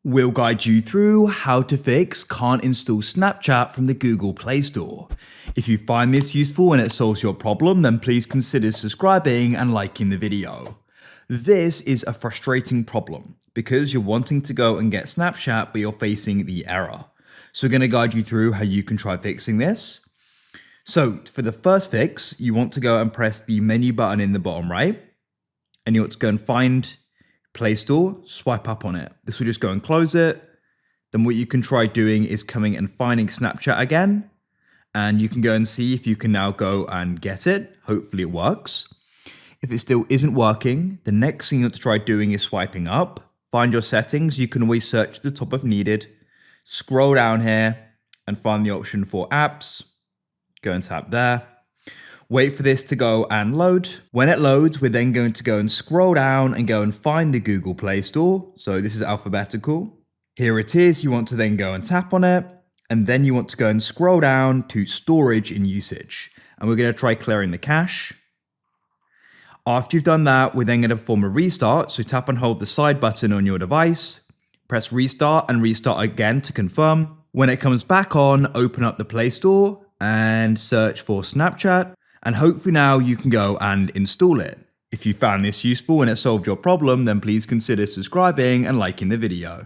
We'll guide you through how to fix can't install Snapchat from the Google Play Store. If you find this useful and it solves your problem, then please consider subscribing and liking the video. This is a frustrating problem because you're wanting to go and get Snapchat but you're facing the error. So we're going to guide you through how you can try fixing this. So for the first fix, you want to go and press the menu button in the bottom right, and you want to go and find Play Store, swipe up on it. This will just go and close it. Then what you can try doing is coming and finding Snapchat again, and you can go and see if you can now go and get it. Hopefully it works. If it still isn't working, the next thing you want to try doing is swiping up. Find your settings. You can always search at the top if needed. Scroll down here and find the option for apps. Go and tap there. Wait for this to go and load. When it loads, we're then going to go and scroll down and go and find the Google Play Store. So this is alphabetical. Here it is. You want to then go and tap on it. And then you want to go and scroll down to storage and usage. And we're going to try clearing the cache. After you've done that, we're then going to perform a restart. So tap and hold the side button on your device. Press restart and restart again to confirm. When it comes back on, open up the Play Store and search for Snapchat. And hopefully now you can go and install it. If you found this useful and it solved your problem, then please consider subscribing and liking the video.